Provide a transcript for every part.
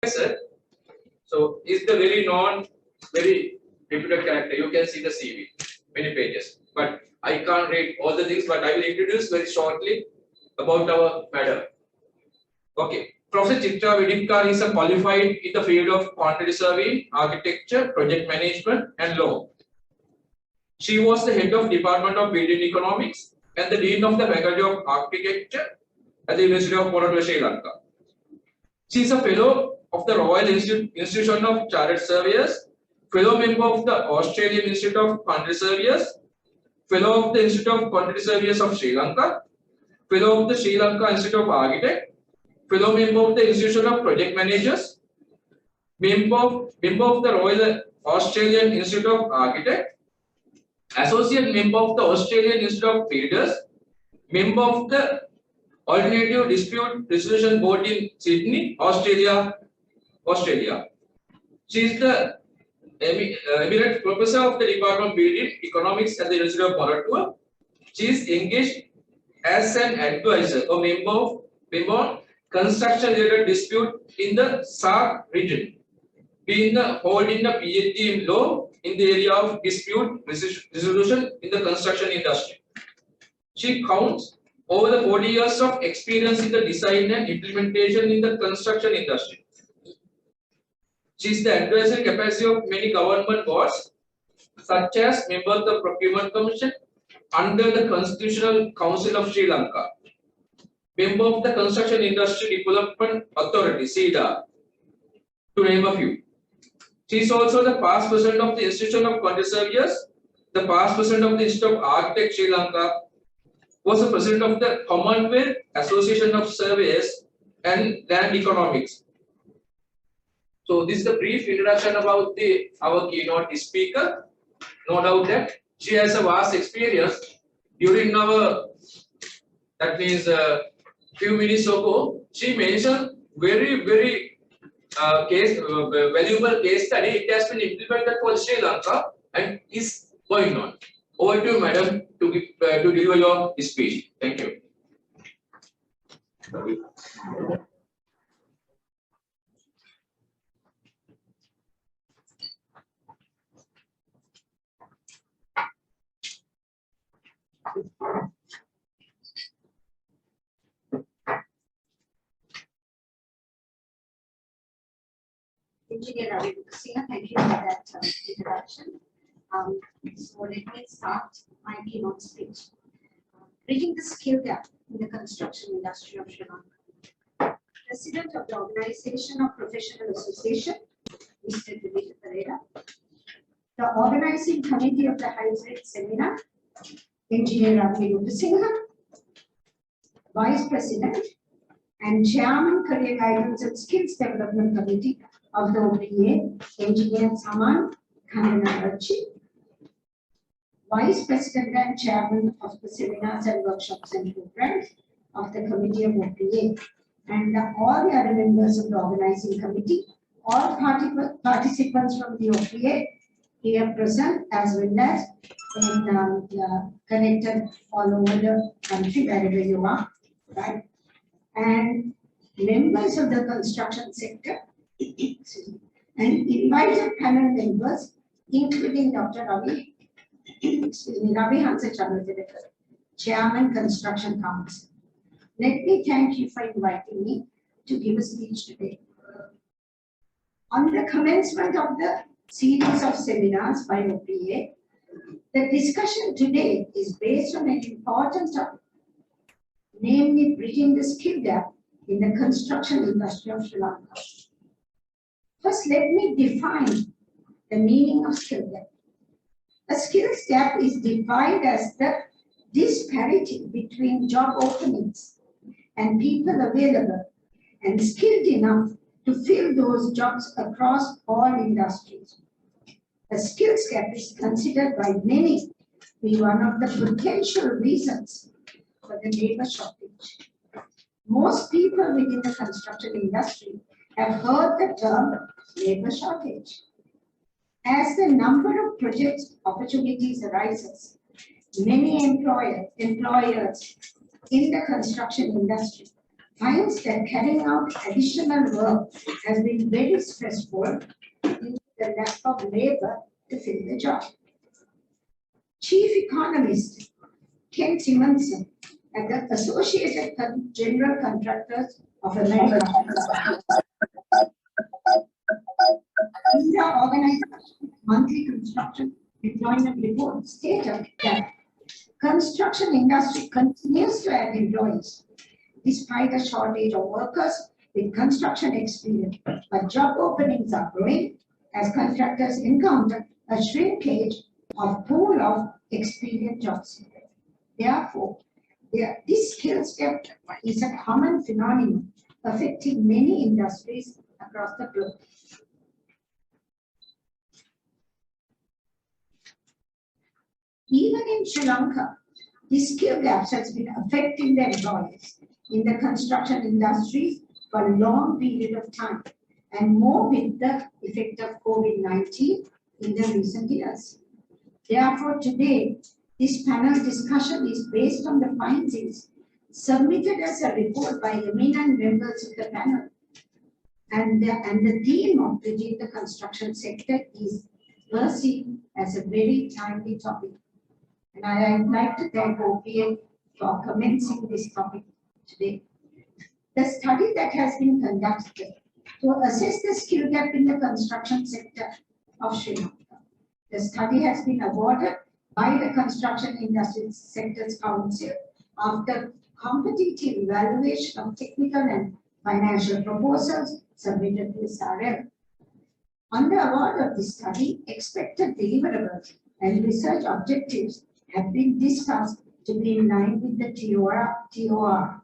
So is the very known, very reputed character. You can see the CV, many pages. But I can't read all the things, but I will introduce very shortly about our madam. Okay. Professor Chitra Wedikkara is a qualified in the field of quantity surveying, architecture, project management, and law. She was the head of Department of Building Economics and the Dean of the Faculty of Architecture at the University of Colorado, Sri Lanka. She is a fellow of the Royal Institution of Chartered Surveyors, fellow member of the Australian Institute of Quantity Surveyors, fellow of the Institute of Quantity Surveyors of Sri Lanka, fellow of the Sri Lanka Institute of Architects, fellow member of the Institution of Project Managers, member of the Royal Australian Institute of Architects, associate member of the Australian Institute of Builders, member of the Alternative Dispute Resolution Board in Sydney, Australia. She is the Emeritus Professor of the Department of Building Economics at the University of Colorado. She is engaged as an advisor or member of construction-related dispute in the SAARC region, holding a PhD in law in the area of dispute resolution in the construction industry. She counts over the 40 years of experience in the design and implementation in the construction industry. She is the advisory capacity of many government boards, such as member of the Procurement Commission under the Constitutional Council of Sri Lanka, member of the Construction Industry Development Authority (CEDA), to name a few. She is also the past president of the Institution of Quantity Surveyors, the past president of the Institute of Architects Sri Lanka, was the president of the Commonwealth Association of Surveyors and Land Economics. So this is the brief introduction about our keynote speaker. No doubt that she has a vast experience. During our, that means few minutes ago, she mentioned very valuable case study. It has been implemented for Sri Lanka and is going on. Over to you, madam, to deliver your speech. Thank you. Engineer Wedikkara, thank you for that introduction. So let me start my keynote speech. Bridging the skill gap in the construction industry of Sri Lanka. President of the Organization of Professional Association, Mr. Wedikkara. The organizing committee of the hybrid seminar, Engineer Wedikkara, Vice President and Chairman Career Guidance and Skills Development Committee of the OPA, Engineer Saman Khandanarachi, Vice President and Chairman of the Seminars and Workshops and Programs of the Committee of OPA, and all the other members of the organizing committee, all participants from the OPA here present, as well as connected all over the country, wherever you are, right? And members of the construction sector, and invited panel members, including Dr. Ravi Hansa Chandrasekar, Chairman Construction Council. Let me thank you for inviting me to give a speech today. On the commencement of the series of seminars by OPA, the discussion today is based on an important topic, namely bridging the skill gap in the construction industry of Sri Lanka. First, let me define the meaning of skill gap. A skills gap is defined as the disparity between job openings and people available and skilled enough to fill those jobs across all industries. A skills gap is considered by many to be one of the potential reasons for the labor shortage. Most people within the construction industry have heard the term labor shortage. As the number of project opportunities arises, many employers in the construction industry finds that carrying out additional work has been very stressful due to the lack of labor to fill the job. Chief Economist Ken Simonson at the Associated General Contractors of America India Organization Monthly Construction Employment Report stated that construction industry continues to add employees despite a shortage of workers with construction experience, but job openings are growing as contractors encounter a shrinkage of pool of experienced jobs. Therefore, this skills gap is a common phenomenon affecting many industries across the globe. Even in Sri Lanka, this skill gap has been affecting the employees in the construction industries for a long period of time, and more with the effect of COVID-19 in the recent years. Therefore, today, this panel discussion is based on the findings submitted as a report by eminent members of the panel. And the theme of the construction sector is perceived as a very timely topic. And I would like to thank OPM for commencing this topic today. The study that has been conducted to assess the skill gap in the construction sector of Sri Lanka. The study has been awarded by the Construction Industry Sectors Council after competitive evaluation of technical and financial proposals submitted to SRL. On the award of this study, expected deliverables and research objectives have been discussed to be in line with the TOR.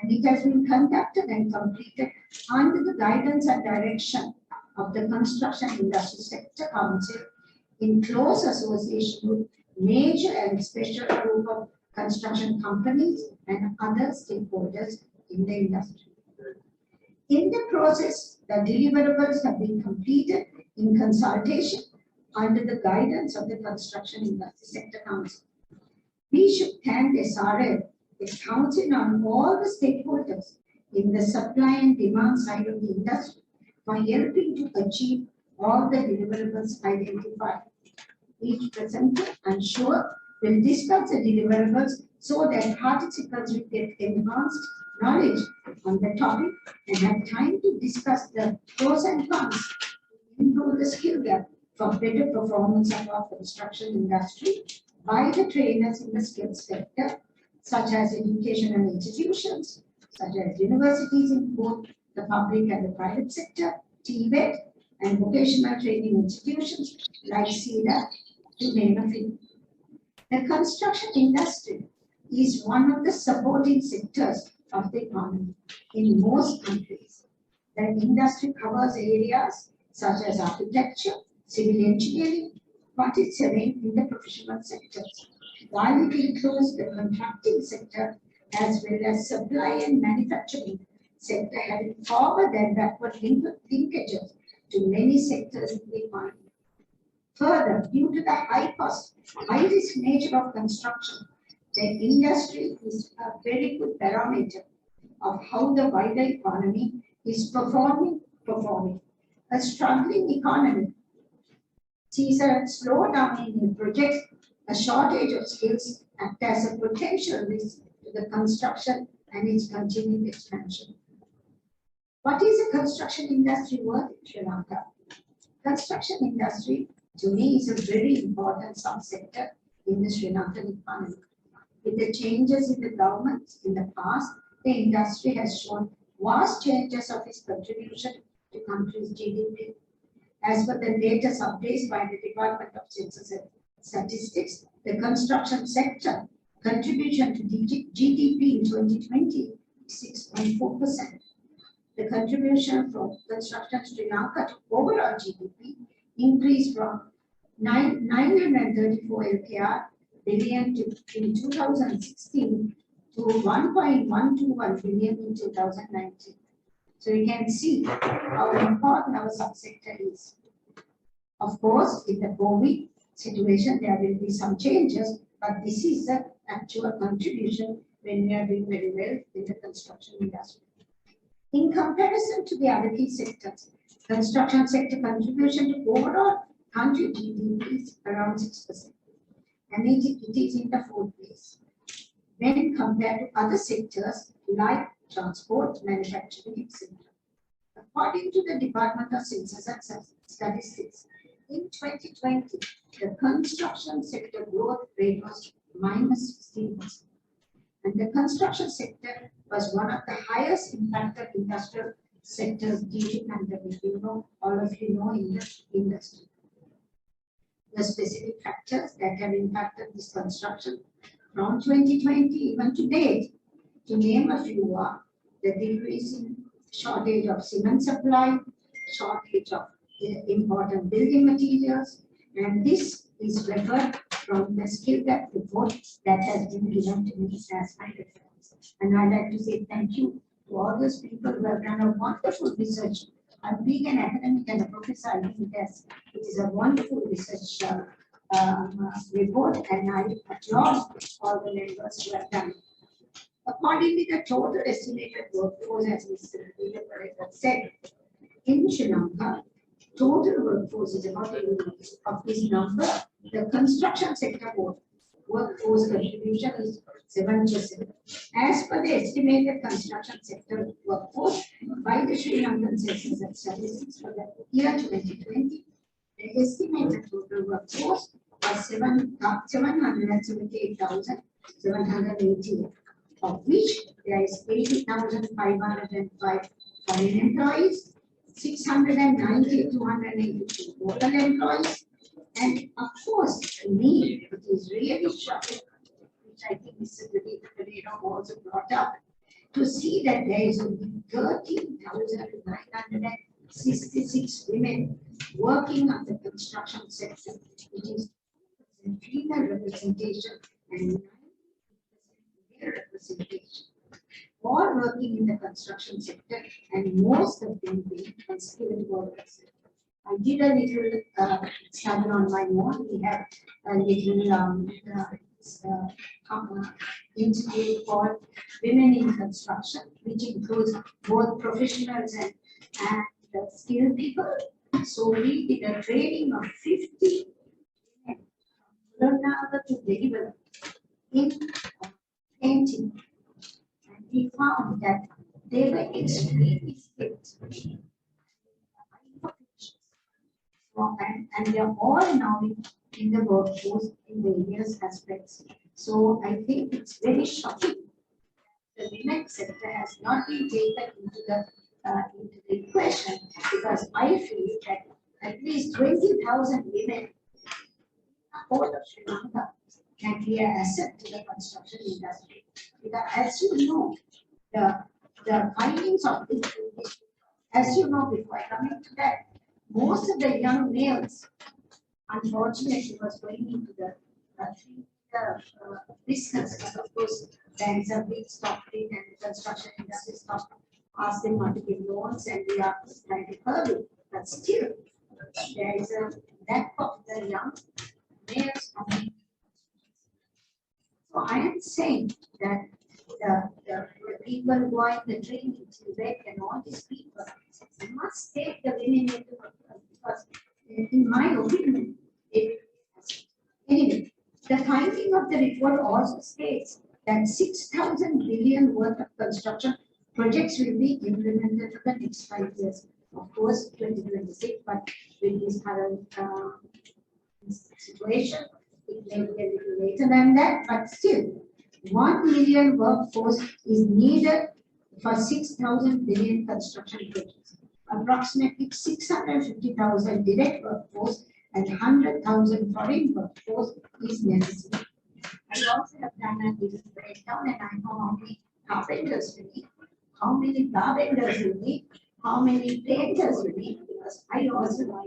And it has been conducted and completed under the guidance and direction of the Construction Industry Sector Council in close association with major and special group of construction companies and other stakeholders in the industry. In the process, the deliverables have been completed in consultation under the guidance of the Construction Industry Sector Council. We should thank SRL, its council on all the stakeholders in the supply and demand side of the industry for helping to achieve all the deliverables identified. Each presenter, I'm sure, will discuss the deliverables so that participants will get enhanced knowledge on the topic and have time to discuss the pros and cons to improve the skill gap for better performance of our construction industry by the trainers in the skills sector, such as educational institutions, such as universities in both the public and the private sector, TVET, and vocational training institutions like CEDA, to name a few. The construction industry is one of the supporting sectors of the economy in most countries. The industry covers areas such as architecture, civil engineering, but it's arranged in the professional sectors, while it includes the contracting sector as well as supply and manufacturing sector, having forward and backward linkages to many sectors in the economy. Further, due to the high cost, high risk nature of construction, the industry is a very good barometer of how the wider economy is performing. A struggling economy sees a slowdown in new projects, a shortage of skills act as a potential risk to the construction and its continued expansion. What is the construction industry worth in Sri Lanka? Construction industry to me is a very important subsector in the Sri Lankan economy. With the changes in the government in the past, the industry has shown vast changes of its contribution to country's GDP. As per the latest updates by the Department of Census and Statistics, the construction sector contribution to GDP in 2020 is 6.4%. The contribution from construction Sri Lanka to overall GDP increased from 934 LKR billion in 2016 to 1.121 billion in 2019. So you can see how important our subsector is. Of course, in the COVID situation, there will be some changes, but this is the actual contribution when we are doing very well in the construction industry. In comparison to the other key sectors, construction sector contribution to overall country GDP is around 6%, and it is in the fourth place when compared to other sectors like transport, manufacturing, etc. According to the Department of Census and Statistics, in 2020, the construction sector growth rate was -16%. And the construction sector was one of the highest impacted industrial sectors due to pandemic. You know, all of you know in the industry. The specific factors that have impacted this construction from 2020 even to date, to name a few, are the decreasing shortage of cement supply, shortage of important building materials, and this is referred from the skill gap report that has been given to me as my reference. And I'd like to say thank you to all those people who have done a wonderful research. I'm being an academic and a professor, I think it is a wonderful research report, and I applaud all the members who have done it. According to the total estimated workforce, as Mr. Wedikkara said, in Sri Lanka, total workforce is about 80 of this number. The construction sector workforce contribution is 7%. As per the estimated construction sector workforce by the Sri Lankan Census and Statistics for the year 2020, the estimated total workforce was 778,780, of which there is 80,505 foreign employees, 690,282 local employees, and of course, to me, it is really shocking, which I think Mr. Wedikkara also brought up, to see that there is only 13,966 women working on the construction sector, which is female representation and 9% male representation. All working in the construction sector, and most of them being skilled workers. I did a little study on my own. We have a little institute called Women in Construction, which includes both professionals and skilled people. So we did a training of 50 women from Learnaga to deliver in painting. We found that they were extremely skilled. And they are all now in the workforce in various aspects. So I think it's very shocking that the women sector has not been taken into the equation, because I feel that at least 20,000 women whole of Sri Lanka can be an asset to the construction industry. Because as you know, the findings of this, as you know, before coming to that, most of the young males, unfortunately, was going into the business. But of course, there is a big stock rate, and the construction industry stopped, asked them not to give loans, and we are trying to curb it. But still, there is a lack of the young males coming. So I am saying that the people who are in the training, Tibet and all these people, must take the women into account, because in my opinion, anyway, the finding of the report also states that 6,000 billion worth of construction projects will be implemented for the next 5 years. Of course, 2026, but with this current situation, it may be a little later than that, but still, 1 million workforce is needed for 6,000 billion construction projects. Approximately 650,000 direct workforce and 100,000 foreign workforce is necessary. I also have done a little breakdown, and I know how many carpenters we need, how many carpenters we need, how many painters we need, because I also know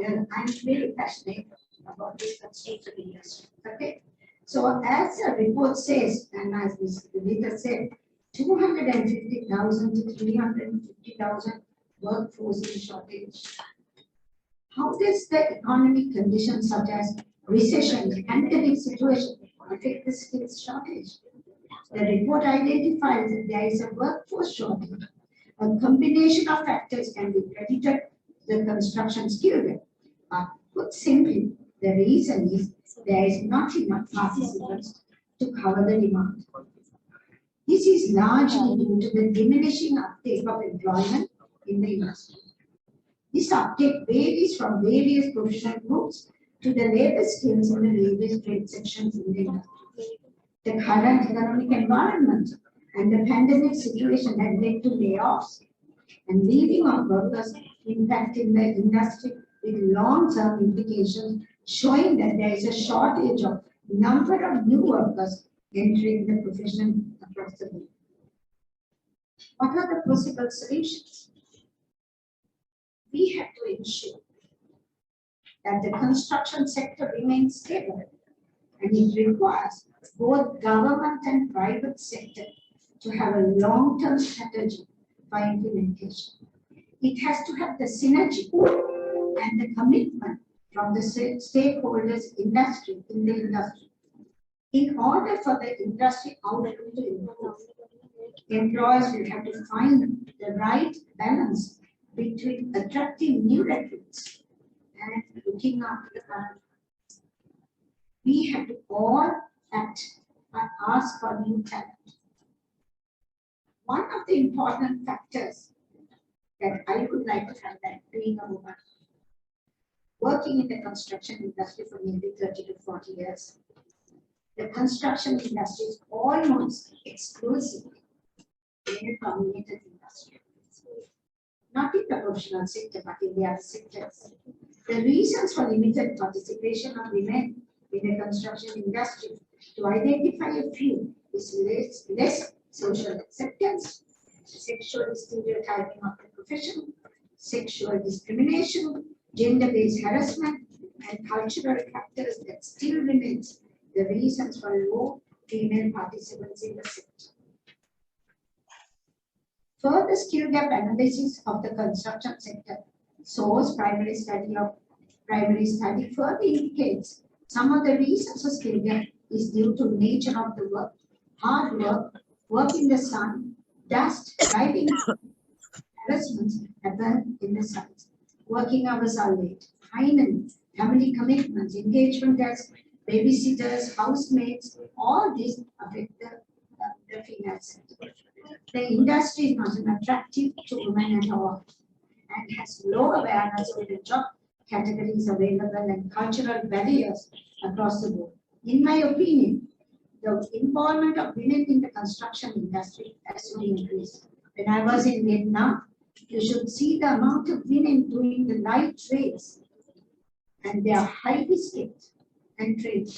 that I'm very passionate about this construction industry. Okay. So as the report says, and as Mr. Wedikkara said, 250,000 to 350,000 workforce in shortage. How does the economic conditions such as recession, pandemic situation affect the skills shortage? The report identifies that there is a workforce shortage. A combination of factors can be credited to the construction skill gap. But put simply, the reason is there is not enough participants to cover the demand. This is largely due to the diminishing uptake of employment in the industry. This uptake varies from various professional groups to the labor skills in the various trade sections in the industry. The current economic environment and the pandemic situation had led to layoffs and leaving of workers impacting the industry with long-term implications, showing that there is a shortage of number of new workers entering the profession across the world. What are the possible solutions? We have to ensure that the construction sector remains stable, and it requires both government and private sector to have a long-term strategy for implementation. It has to have the synergy and the commitment from the stakeholders in the industry. In order for the industry output to improve, employers will have to find the right balance between attracting new recruits and looking after the current. We have to all act and ask for new talent. One of the important factors that I would like to highlight, being a woman, working in the construction industry for nearly 30 to 40 years, the construction industry is almost exclusively male-dominated industry. Not in the professional sector, but in the other sectors. The reasons for limited participation of women in the construction industry, to identify a few, is less social acceptance, sexual stereotyping of the profession, sexual discrimination, gender-based harassment, and cultural factors that still remains the reasons for low female participants in the sector. Further skill gap analysis of the construction sector source primary study further indicates some of the reasons for skill gap is due to nature of the work, hard work in the sun, dust, driving, harassments happen in the sites. Working hours are late. Finally, family commitments, engagement as babysitters, housemates, all these affect the female sector. The industry is not attractive to women at all and has low awareness of the job categories available and cultural barriers across the board. In my opinion, the involvement of women in the construction industry has to increase. When I was in Vietnam, you should see the amount of women doing the light trades, and they are highly skilled and trained.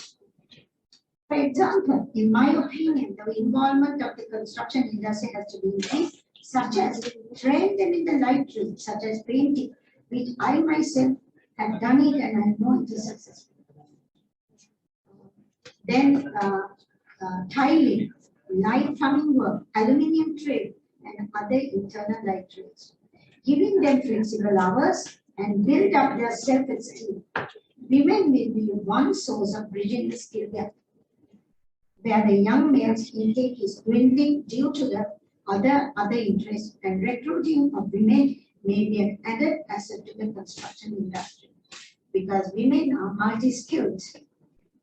For example, in my opinion, the involvement of the construction industry has to be increased, such as train them in the light trades, such as painting, which I myself have done it and I know it is successful. Then tiling, light plumbing work, aluminium trade, and other internal light trades. Giving them flexible hours and build up their self-esteem. Women will be one source of bridging the skill gap, where the young male's intake is dwindling due to the other interests, and recruiting of women may be an added asset to the construction industry, because women are multi-skilled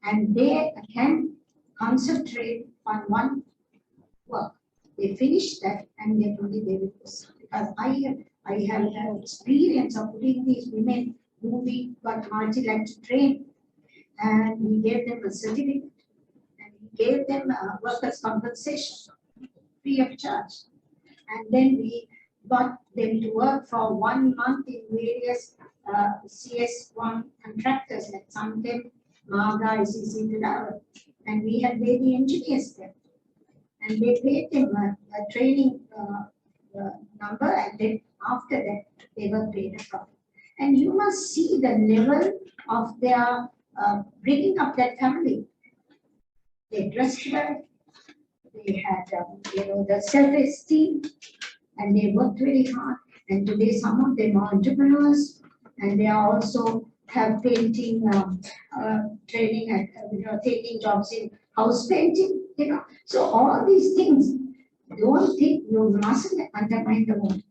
and they can concentrate on one work. They finish that and then only they will proceed. Because I have had experience of putting these women who we got multi-lateral trained, and we gave them a certificate and we gave them a workers' compensation free of charge. And then we got them to work for 1 month in various CS1 contractors like Suntem, Maga, ICC, Tadava. And we had lady engineers there. And they paid them a training number, and then after that, they were paid a profit. And you must see the level of their bringing up that family. They dressed well, they had the self-esteem, and they worked very hard. And today, some of them are entrepreneurs, and they are also have painting training and taking jobs in house painting. So all these things, don't think you mustn't undermine the woman.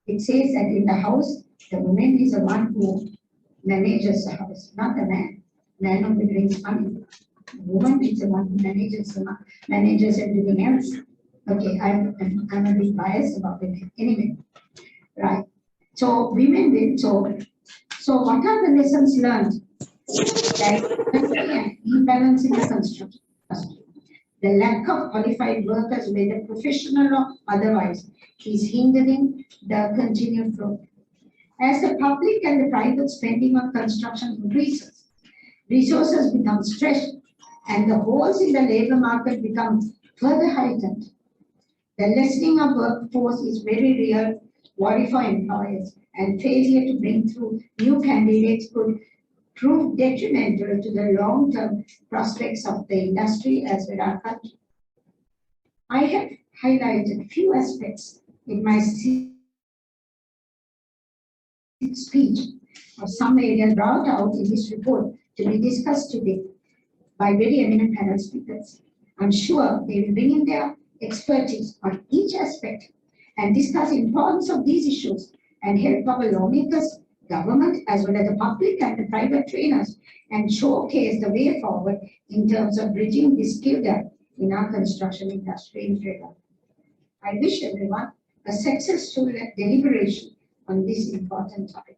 It says that in the house, the woman is the one who manages the house, not the man. Man only brings money. The woman is the one who manages everything else. Okay, I'm a bit biased about it. Anyway, right. So women will, so what are the lessons learned? Diversity and imbalance in the construction industry. The lack of qualified workers, whether professional or otherwise, is hindering the continued growth. As the public and the private spending on construction increases, resources become stretched and the holes in the labor market become further heightened. The lessening of workforce is very real worry for employers, and failure to bring through new candidates could prove detrimental to the long-term prospects of the industry as well as our country. I have highlighted few aspects in my speech of some areas brought out in this report to be discussed today by very eminent panel speakers. I'm sure they will bring in their expertise on each aspect and discuss the importance of these issues and help our lawmakers, government, as well as the public and the private trainers, and showcase the way forward in terms of bridging this skill gap in our construction industry in Sri Lanka. I wish everyone a successful deliberation on this important topic.